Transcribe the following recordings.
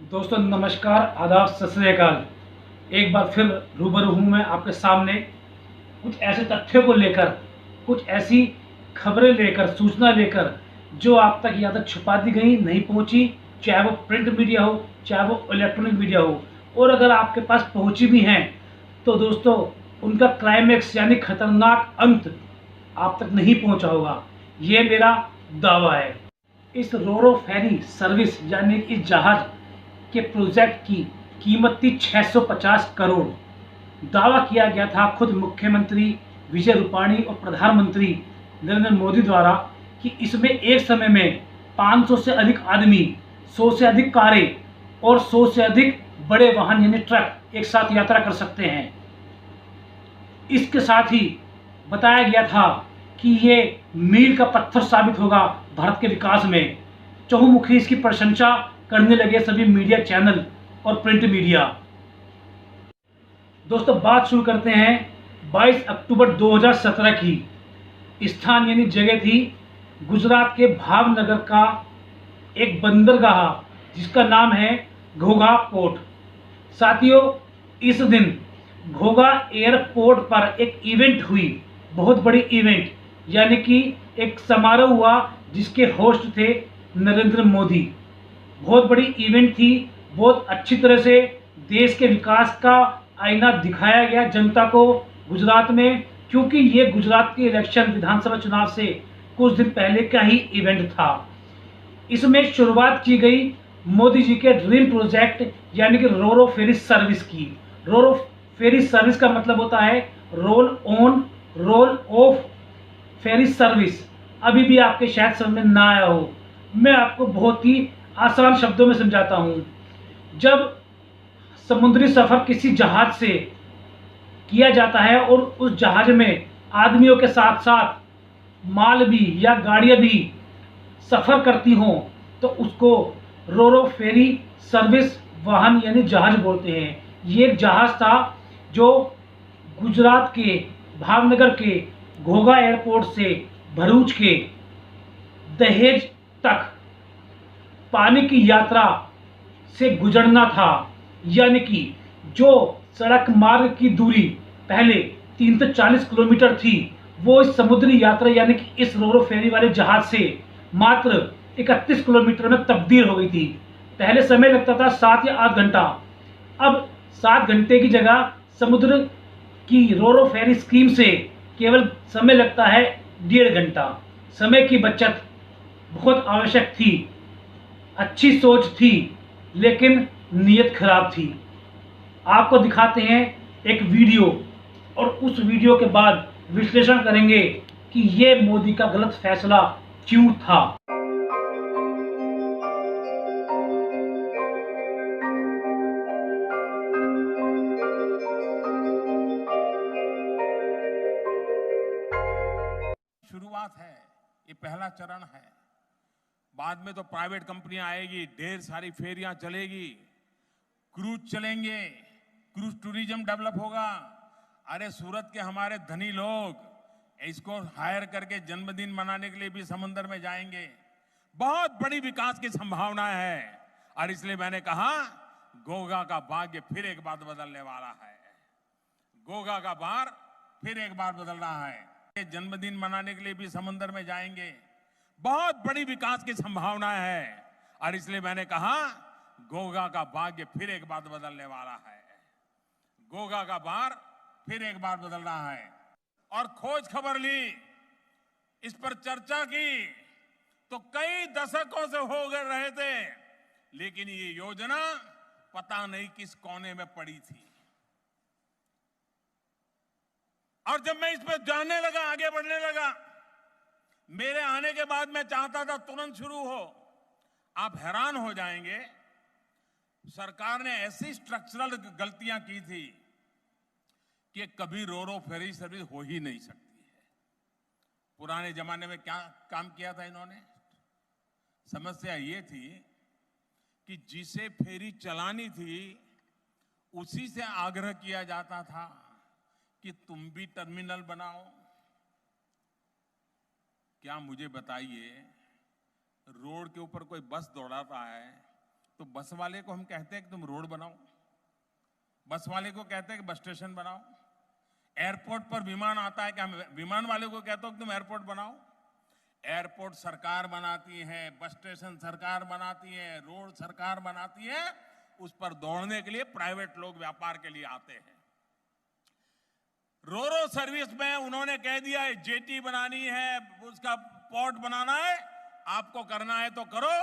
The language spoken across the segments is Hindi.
दोस्तों नमस्कार, आदाब, सत श्री अकाल। एक बार फिर रूबरू हूँ मैं आपके सामने कुछ ऐसे तथ्यों को लेकर, कुछ ऐसी खबरें लेकर, सूचना लेकर जो आप तक या तो छुपा दी गई, नहीं पहुँची, चाहे वो प्रिंट मीडिया हो, चाहे वो इलेक्ट्रॉनिक मीडिया हो, और अगर आपके पास पहुँची भी हैं तो दोस्तों उनका क्लाइमेक्स यानी खतरनाक अंत आप तक नहीं पहुँचा होगा। ये मेरा दावा है। इस रोरो फेरी सर्विस यानी इस जहाज के प्रोजेक्ट की कीमत थी 650 करोड़। दावा किया गया था खुद मुख्यमंत्री विजय रूपाणी और प्रधानमंत्री नरेंद्र मोदी द्वारा कि इसमें एक समय में 500 से अधिक आदमी, 100 से अधिक कारें और 100 से अधिक बड़े वाहन यानी ट्रक एक साथ यात्रा कर सकते हैं। इसके साथ ही बताया गया था कि ये मील का पत्थर साबित होगा भारत के विकास में। चहुमुखी इसकी प्रशंसा करने लगे सभी मीडिया चैनल और प्रिंट मीडिया। दोस्तों बात शुरू करते हैं 22 अक्टूबर 2017 की। स्थान यानी जगह थी गुजरात के भावनगर का एक बंदरगाह जिसका नाम है घोघा पोर्ट। साथियों, इस दिन घोघा एयरपोर्ट पर एक इवेंट हुई, बहुत बड़ी इवेंट, यानी कि एक समारोह हुआ जिसके होस्ट थे नरेंद्र मोदी। बहुत बड़ी इवेंट थी, बहुत अच्छी तरह से देश के विकास का आईना दिखाया गया जनता को गुजरात में, क्योंकि ये गुजरात के इलेक्शन विधानसभा चुनाव से कुछ दिन पहले का ही इवेंट था। इसमें शुरुआत की गई मोदी जी के ड्रीम प्रोजेक्ट यानी कि रोरो फेरी सर्विस की। रोरो फेरी सर्विस का मतलब होता है roll on roll of ferry service. अभी भी आपके शायद समझ में ना आया हो, मैं आपको बहुत ही आसान शब्दों में समझाता हूं। जब समुद्री सफर किसी जहाज से किया जाता है और उस जहाज में आदमियों के साथ साथ माल भी या गाड़ियां भी सफर करती हों तो उसको रोरो फेरी सर्विस वाहन यानी जहाज बोलते हैं। ये एक जहाज था जो गुजरात के भावनगर के घोघा एयरपोर्ट से भरूच के दहेज तक पानी की यात्रा से गुजरना था। यानी कि जो सड़क मार्ग की दूरी पहले 340 किलोमीटर थी वो इस समुद्री यात्रा यानी कि इस रोरो फेरी वाले जहाज से मात्र 31 किलोमीटर में तब्दील हो गई थी। पहले समय लगता था 7 या 8 घंटा, अब 7 घंटे की जगह समुद्र की रोरो फेरी स्कीम से केवल समय लगता है 1.5 घंटा। समय की बचत बहुत आवश्यक थी, अच्छी सोच थी, लेकिन नीयत खराब थी। आपको दिखाते हैं एक वीडियो और उस वीडियो के बाद विश्लेषण करेंगे कि ये मोदी का गलत फैसला क्यों था। शुरुआत है, ये पहला चरण है। बाद में तो प्राइवेट कंपनियां आएगी, ढेर सारी फेरियां चलेगी, क्रूज चलेंगे, क्रूज टूरिज्म डेवलप होगा। अरे सूरत के हमारे धनी लोग इसको हायर करके जन्मदिन मनाने के लिए भी समुद्र में जाएंगे। बहुत बड़ी विकास की संभावनाएं है और इसलिए मैंने कहा गोगा का भाग्य फिर एक बार बदलने वाला है। गोगा का भार फिर एक बार बदल रहा है। जन्मदिन मनाने के लिए भी समुद्र में जाएंगे। बहुत बड़ी विकास की संभावनाएं है और इसलिए मैंने कहा गोगा का भाग्य फिर एक बार बदलने वाला है। गोगा का भार फिर एक बार बदल रहा है। और खोज खबर ली, इस पर चर्चा की तो कई दशकों से हो गए रहे थे, लेकिन ये योजना पता नहीं किस कोने में पड़ी थी। और जब मैं इस पर जानने लगा, आगे बढ़ने लगा, मेरे आने के बाद मैं चाहता था तुरंत शुरू हो। आप हैरान हो जाएंगे, सरकार ने ऐसी स्ट्रक्चरल गलतियां की थी कि कभी रोरो फेरी सर्विस हो ही नहीं सकती है। पुराने जमाने में क्या काम किया था इन्होंने? समस्या ये थी कि जिसे फेरी चलानी थी उसी से आग्रह किया जाता था कि तुम भी टर्मिनल बनाओ। क्या मुझे बताइए, रोड के ऊपर कोई बस दौड़ाता है तो बस वाले को हम कहते हैं कि तुम रोड बनाओ, बस वाले को कहते हैं कि बस स्टेशन बनाओ। एयरपोर्ट पर विमान आता है कि हम विमान वाले को कहते हो कि तुम एयरपोर्ट बनाओ। एयरपोर्ट सरकार बनाती है, बस स्टेशन सरकार बनाती है, रोड सरकार बनाती है। उस पर दौड़ने के लिए प्राइवेट लोग व्यापार के लिए आते हैं। रोरो सर्विस में उन्होंने कह दिया है जेटी बनानी है, उसका पोर्ट बनाना है, आपको करना है तो करो।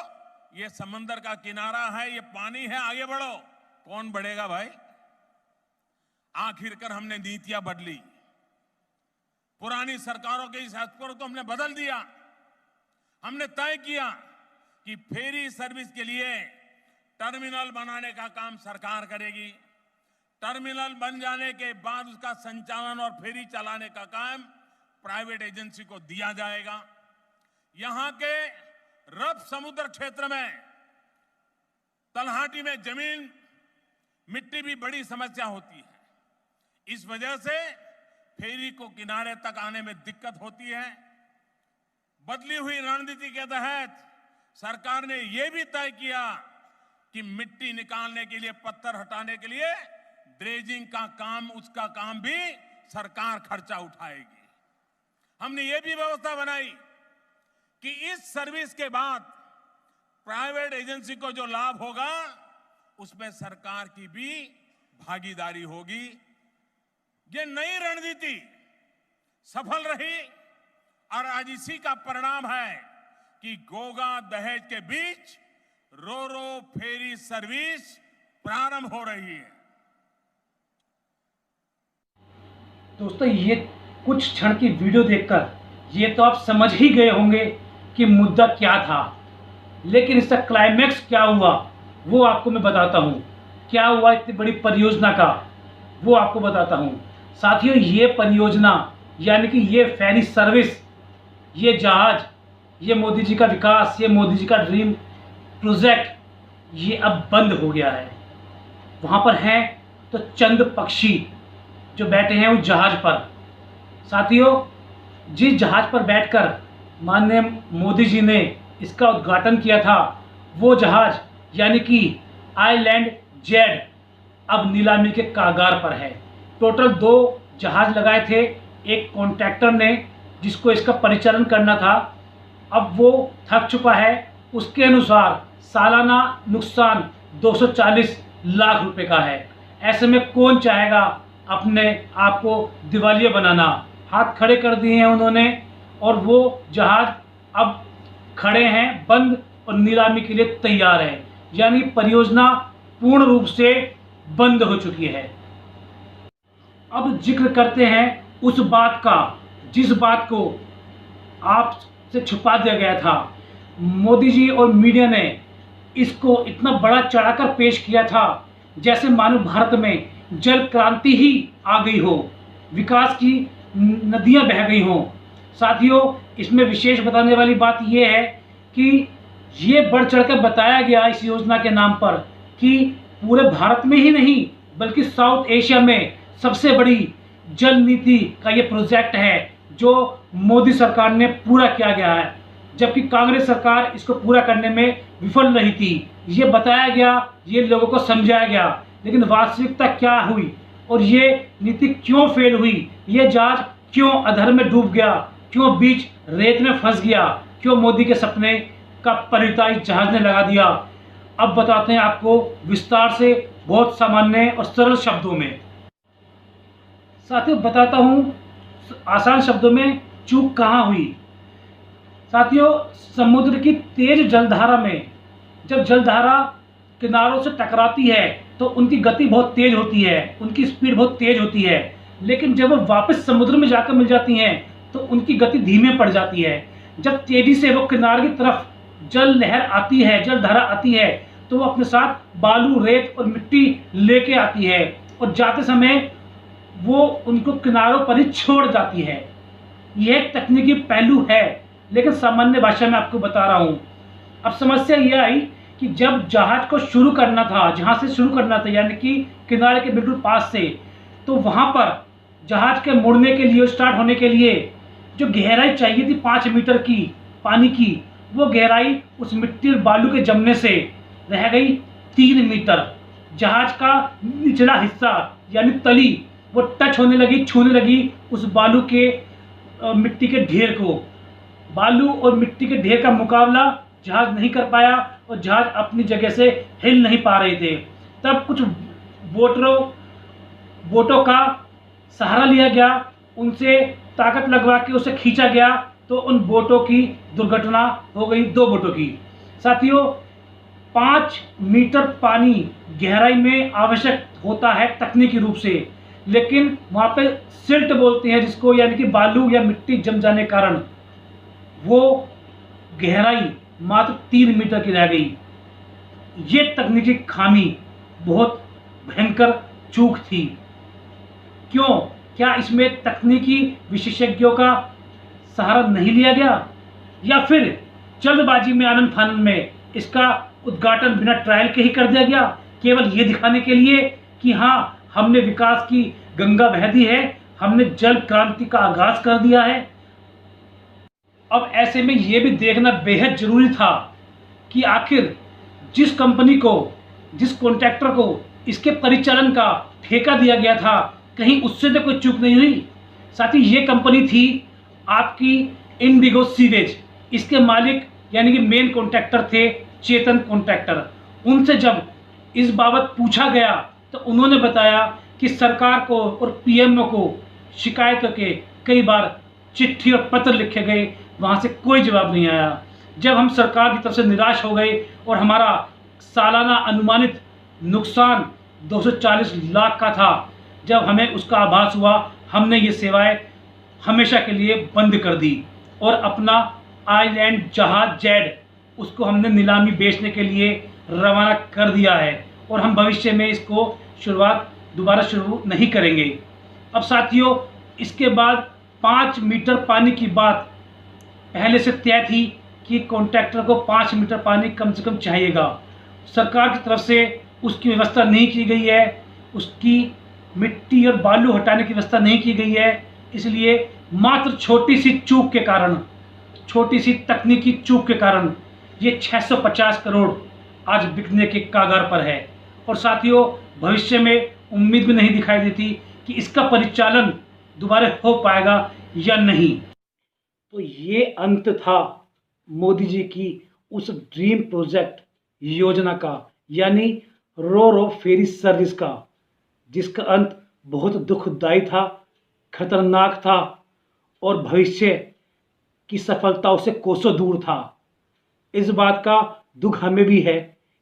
ये समंदर का किनारा है, ये पानी है, आगे बढ़ो। कौन बढ़ेगा भाई? आखिरकार हमने नीतियां बदली, पुरानी सरकारों के इस को तो हमने बदल दिया। हमने तय किया कि फेरी सर्विस के लिए टर्मिनल बनाने का काम सरकार करेगी। टर्मिनल बन जाने के बाद उसका संचालन और फेरी चलाने का काम प्राइवेट एजेंसी को दिया जाएगा। यहां के रब समुद्र क्षेत्र में तलहाटी में जमीन मिट्टी भी बड़ी समस्या होती है। इस वजह से फेरी को किनारे तक आने में दिक्कत होती है। बदली हुई रणनीति के तहत सरकार ने यह भी तय किया कि मिट्टी निकालने के लिए, पत्थर हटाने के लिए ड्रेजिंग का काम, उसका काम भी सरकार खर्चा उठाएगी। हमने ये भी व्यवस्था बनाई कि इस सर्विस के बाद प्राइवेट एजेंसी को जो लाभ होगा उसमें सरकार की भी भागीदारी होगी। ये नई रणनीति सफल रही और आज इसी का परिणाम है कि गोगा दहेज के बीच रोरो फेरी सर्विस प्रारंभ हो रही है। दोस्तों, ये कुछ क्षण की वीडियो देखकर ये तो आप समझ ही गए होंगे कि मुद्दा क्या था, लेकिन इसका क्लाइमैक्स क्या हुआ वो आपको मैं बताता हूँ। क्या हुआ इतनी बड़ी परियोजना का वो आपको बताता हूँ। साथियों, ये परियोजना यानी कि ये फेरी सर्विस, ये जहाज, ये मोदी जी का विकास, ये मोदी जी का ड्रीम प्रोजेक्ट, ये अब बंद हो गया है। वहाँ पर हैं तो चंद पक्षी जो बैठे हैं उस जहाज पर। साथियों, जिस जहाज पर बैठकर माननीय मोदी जी ने इसका उद्घाटन किया था, वो जहाज यानी कि आइलैंड जेड अब नीलामी के कागार पर है। टोटल 2 जहाज लगाए थे एक कॉन्ट्रैक्टर ने जिसको इसका परिचालन करना था, अब वो थक चुका है। उसके अनुसार सालाना नुकसान 240 लाख रुपए का है। ऐसे में कौन चाहेगा अपने आप को दिवालिया बनाना? हाथ खड़े कर दिए हैं उन्होंने और वो जहाज अब खड़े हैं बंद और नीलामी के लिए तैयार है। यानी परियोजना पूर्ण रूप से बंद हो चुकी है। अब जिक्र करते हैं उस बात का जिस बात को आपसे छुपा दिया गया था। मोदी जी और मीडिया ने इसको इतना बड़ा चढ़ाकर पेश किया था जैसे मानो भारत में जल क्रांति ही आ गई हो, विकास की नदियां बह गई हों। साथियों, इसमें विशेष बताने वाली बात यह है कि ये बढ़ चढ़कर बताया गया इस योजना के नाम पर कि पूरे भारत में ही नहीं बल्कि साउथ एशिया में सबसे बड़ी जल नीति का ये प्रोजेक्ट है जो मोदी सरकार ने पूरा किया गया है, जबकि कांग्रेस सरकार इसको पूरा करने में विफल रही थी। ये बताया गया, ये लोगों को समझाया गया, लेकिन वास्तविकता क्या हुई और ये नीति क्यों फेल हुई, ये जहाज क्यों अधर में डूब गया, क्यों बीच रेत में फंस गया, क्यों मोदी के सपने का परिताई जहाज ने लगा दिया, अब बताते हैं आपको विस्तार से, बहुत सामान्य और सरल शब्दों में। साथियों, बताता हूँ आसान शब्दों में चूक कहाँ हुई। साथियों, समुद्र की तेज जलधारा में जब जलधारा किनारों से टकराती है तो उनकी गति बहुत तेज होती है, उनकी स्पीड बहुत तेज होती है, लेकिन जब वो वापस समुद्र में जाकर मिल जाती हैं तो उनकी गति धीमे पड़ जाती है। जब तेजी से वो किनारे की तरफ जल लहर आती है, जलधारा आती है, तो वो अपने साथ बालू, रेत और मिट्टी लेके आती है और जाते समय वो उनको किनारों पर ही छोड़ जाती है। यह एक तकनीकी पहलू है, लेकिन सामान्य भाषा में आपको बता रहा हूँ। अब समस्या यह आई कि जब जहाज को शुरू करना था, जहाँ से शुरू करना था यानी कि किनारे के बिल्कुल पास से, तो वहाँ पर जहाज के मुड़ने के लिए, स्टार्ट होने के लिए जो गहराई चाहिए थी 5 मीटर की पानी की, वो गहराई उस मिट्टी और बालू के जमने से रह गई 3 मीटर। जहाज का निचला हिस्सा यानी तली वो टच होने लगी, छूने लगी उस बालू के मिट्टी के ढेर को। बालू और मिट्टी के ढेर का मुकाबला जहाज नहीं कर पाया और जहाज अपनी जगह से हिल नहीं पा रहे थे। तब कुछ बोटों का सहारा लिया गया, उनसे ताकत लगवा के उसे खींचा गया, तो उन बोटों की दुर्घटना हो गई, 2 बोटों की। साथियों, 5 मीटर पानी गहराई में आवश्यक होता है तकनीकी रूप से, लेकिन वहाँ पे सिल्ट बोलते हैं जिसको, यानी कि बालू या मिट्टी जम जाने कारण वो गहराई मात्र 3 मीटर की रह गई। ये तकनीकी खामी बहुत भयंकर चूक थी। क्यों? क्या इसमें तकनीकी विशेषज्ञों का सहारा नहीं लिया गया, या फिर जल्दबाजी में आनन फानन में इसका उद्घाटन बिना ट्रायल के ही कर दिया गया, केवल ये दिखाने के लिए कि हाँ, हमने विकास की गंगा बहा दी है, हमने जल क्रांति का आगाज कर दिया है। अब ऐसे में ये भी देखना बेहद जरूरी था कि आखिर जिस कंपनी को, जिस कॉन्ट्रैक्टर को इसके परिचालन का ठेका दिया गया था, कहीं उससे तो कोई चूक नहीं हुई। साथ ही ये कंपनी थी आपकी इंडिगो सीवेज। इसके मालिक यानी कि मेन कॉन्ट्रैक्टर थे चेतन कॉन्ट्रैक्टर। उनसे जब इस बाबत पूछा गया तो उन्होंने बताया कि सरकार को और पीएमओ को शिकायतों के कई बार चिट्ठी और पत्र लिखे गए, वहाँ से कोई जवाब नहीं आया। जब हम सरकार की तरफ से निराश हो गए और हमारा सालाना अनुमानित नुकसान 240 लाख का था, जब हमें उसका आभास हुआ, हमने ये सेवाएं हमेशा के लिए बंद कर दी और अपना आइलैंड जहाज जेड उसको हमने नीलामी बेचने के लिए रवाना कर दिया है और हम भविष्य में इसको दोबारा शुरू नहीं करेंगे। अब साथियों, इसके बाद 5 मीटर पानी की बात पहले से तय थी कि कॉन्ट्रैक्टर को 5 मीटर पानी कम से कम चाहिएगा। सरकार की तरफ से उसकी व्यवस्था नहीं की गई है, उसकी मिट्टी और बालू हटाने की व्यवस्था नहीं की गई है। इसलिए मात्र छोटी सी चूक के कारण, छोटी सी तकनीकी चूक के कारण ये 650 करोड़ आज बिकने के कागार पर है। और साथियों, भविष्य में उम्मीद भी नहीं दिखाई देती कि इसका परिचालन दोबारा हो पाएगा या नहीं। तो ये अंत था मोदी जी की उस ड्रीम प्रोजेक्ट योजना का, यानी रो फेरी सर्विस का, जिसका अंत बहुत दुखदायी था, खतरनाक था और भविष्य की सफलताओं से कोसों दूर था। इस बात का दुख हमें भी है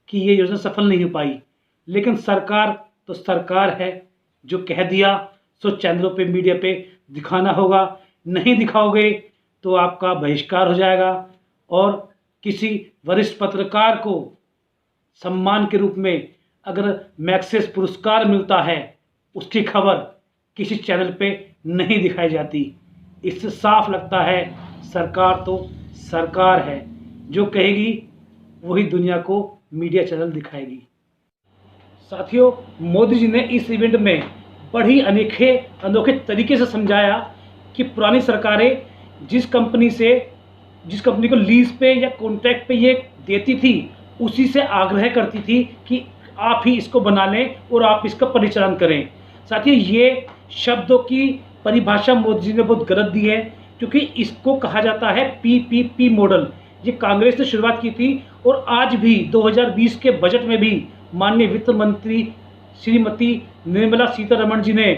कि ये योजना सफल नहीं हो पाई, लेकिन सरकार तो सरकार है, जो कह दिया सो चैनलों पे, मीडिया पे दिखाना होगा। नहीं दिखाओगे तो आपका बहिष्कार हो जाएगा और किसी वरिष्ठ पत्रकार को सम्मान के रूप में अगर मैग्सेस पुरस्कार मिलता है, उसकी खबर किसी चैनल पे नहीं दिखाई जाती। इससे साफ लगता है सरकार तो सरकार है, जो कहेगी वही दुनिया को मीडिया चैनल दिखाएगी। साथियों, मोदी जी ने इस इवेंट में बड़ी अनोखे तरीके से समझाया कि पुरानी सरकारें जिस कंपनी को लीज पे या कॉन्ट्रैक्ट पे ये देती थी, उसी से आग्रह करती थी कि आप ही इसको बना लें और आप इसका परिचालन करें। साथियों, ये शब्दों की परिभाषा मोदी जी ने बहुत गलत दी है, क्योंकि इसको कहा जाता है पीपीपी मॉडल। ये कांग्रेस ने शुरुआत की थी और आज भी 2020 के बजट में भी माननीय वित्त मंत्री श्रीमती निर्मला सीतारमण जी ने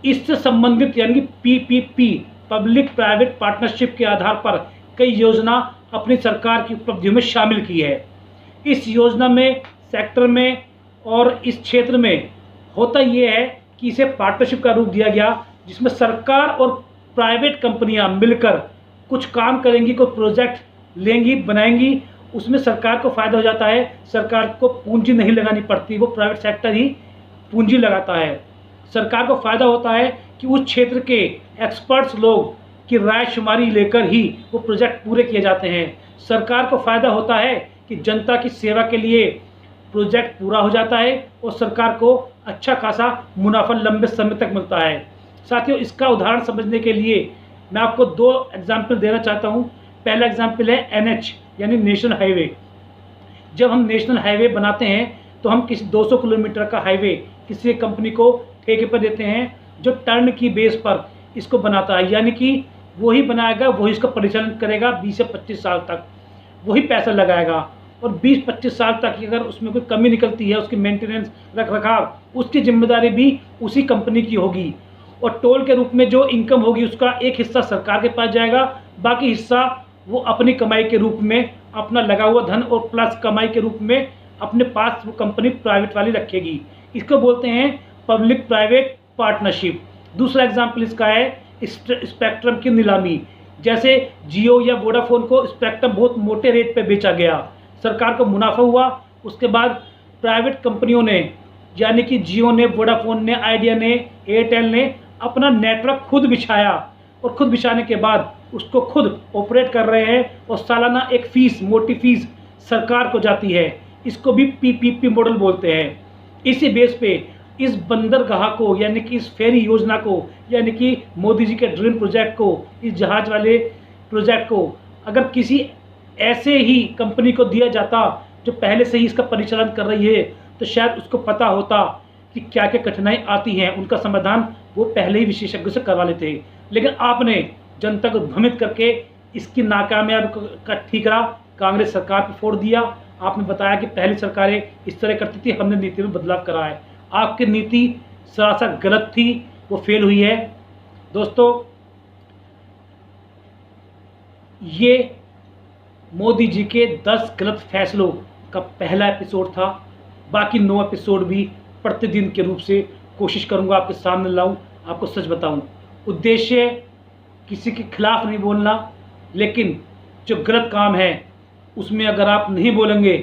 इससे संबंधित यानी कि पीपीपी पब्लिक प्राइवेट पार्टनरशिप के आधार पर कई योजना अपनी सरकार की उपलब्धियों में शामिल की है। इस योजना में, सेक्टर में और इस क्षेत्र में होता ये है कि इसे पार्टनरशिप का रूप दिया गया, जिसमें सरकार और प्राइवेट कंपनियां मिलकर कुछ काम करेंगी, कोई प्रोजेक्ट लेंगी, बनाएंगी। उसमें सरकार को फ़ायदा हो जाता है, सरकार को पूंजी नहीं लगानी पड़ती, वो प्राइवेट सेक्टर ही पूंजी लगाता है। सरकार को फ़ायदा होता है कि उस क्षेत्र के एक्सपर्ट्स लोग की राय शुमारी लेकर ही वो प्रोजेक्ट पूरे किए जाते हैं। सरकार को फ़ायदा होता है कि जनता की सेवा के लिए प्रोजेक्ट पूरा हो जाता है और सरकार को अच्छा खासा मुनाफा लंबे समय तक मिलता है। साथियों, इसका उदाहरण समझने के लिए मैं आपको 2 एग्जाम्पल देना चाहता हूँ। पहला एग्जाम्पल है NH यानी नेशनल हाईवे। जब हम नेशनल हाईवे बनाते हैं तो हम किसी 200 किलोमीटर का हाईवे किसी कंपनी को ठेके पर देते हैं जो टर्न की बेस पर इसको बनाता है, यानी कि वही बनाएगा, वही इसका परिचालन करेगा 20 से 25 साल तक, वही पैसा लगाएगा। और 20-25 साल तक अगर उसमें कोई कमी निकलती है, उसकी मेंटेनेंस, रख रखाव, उसकी जिम्मेदारी भी उसी कंपनी की होगी। और टोल के रूप में जो इनकम होगी उसका एक हिस्सा सरकार के पास जाएगा, बाकी हिस्सा वो अपनी कमाई के रूप में, अपना लगा हुआ धन और प्लस कमाई के रूप में अपने पास वो कंपनी प्राइवेट वाली रखेगी। इसको बोलते हैं पब्लिक प्राइवेट पार्टनरशिप। दूसरा एग्जाम्पल इसका है स्पेक्ट्रम की नीलामी। जैसे जियो या वोडाफोन को स्पेक्ट्रम बहुत मोटे रेट पे बेचा गया, सरकार को मुनाफा हुआ, उसके बाद प्राइवेट कंपनियों ने, यानी कि जियो ने, वोडाफोन ने, आइडिया ने, एयरटेल ने अपना नेटवर्क खुद बिछाया और खुद बिछाने के बाद उसको खुद ऑपरेट कर रहे हैं और सालाना एक फीस, मोटी फीस सरकार को जाती है। इसको भी पीपीपी मॉडल बोलते हैं। इसी बेस पे इस बंदरगाह को, यानी कि इस फेरी योजना को, यानी कि मोदी जी के ड्रीम प्रोजेक्ट को, इस जहाज वाले प्रोजेक्ट को अगर किसी ऐसे ही कंपनी को दिया जाता जो पहले से ही इसका परिचालन कर रही है, तो शायद उसको पता होता कि क्या क्या कठिनाई आती हैं, उनका समाधान वो पहले ही विशेषज्ञों से करवा लेते। लेकिन आपने जनता को भ्रमित करके इसकी नाकामयाबी का ठीकरा कांग्रेस सरकार पर फोड़ दिया। आपने बताया कि पहली सरकारें इस तरह करती थी, हमने नीति में बदलाव करा है। आपकी नीति सरासर गलत थी, वो फेल हुई है। दोस्तों, ये मोदी जी के 10 गलत फैसलों का पहला एपिसोड था। बाकी 9 एपिसोड भी प्रतिदिन के रूप से कोशिश करूंगा आपके सामने लाऊं, आपको सच बताऊं। उद्देश्य किसी के खिलाफ नहीं बोलना, लेकिन जो गलत काम है उसमें अगर आप नहीं बोलेंगे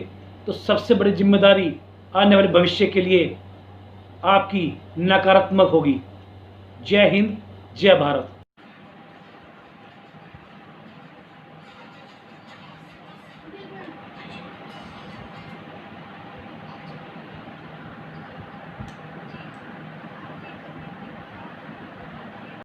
तो सबसे बड़ी जिम्मेदारी आने वाले भविष्य के लिए आपकी नकारात्मक होगी। जय हिंद, जय भारत।